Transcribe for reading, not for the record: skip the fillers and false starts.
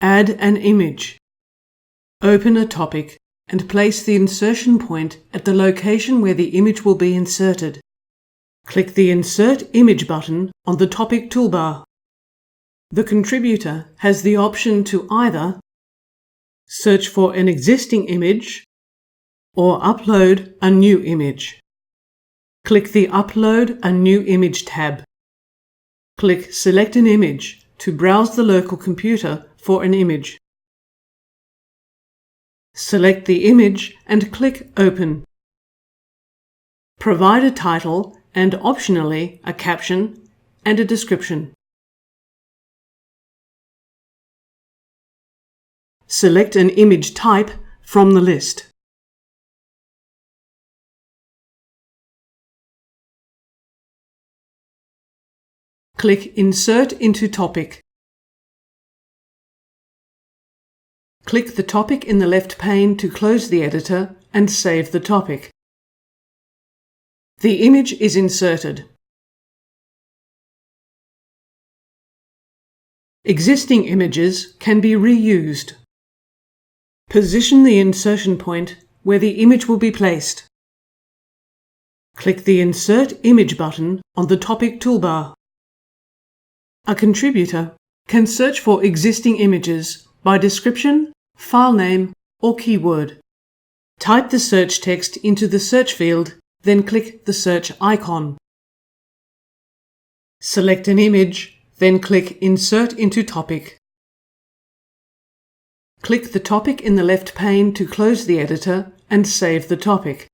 Add an image. Open a topic and place the insertion point at the location where the image will be inserted. Click the Insert Image button on the topic toolbar. The contributor has the option to either search for an existing image or upload a new image. Click the Upload a New Image tab. Click Select an image to browse the local computer for an image. Select the image and click Open. Provide a title and optionally a caption and a description. Select an image type from the list. Click Insert into Topic. Click the topic in the left pane to close the editor and save the topic. The image is inserted. Existing images can be reused. Position the insertion point where the image will be placed. Click the Insert Image button on the topic toolbar. A contributor can search for existing images by description, file name, or keyword. Type the search text into the search field, then click the search icon. Select an image, then click Insert into Topic. Click the topic in the left pane to close the editor and save the topic.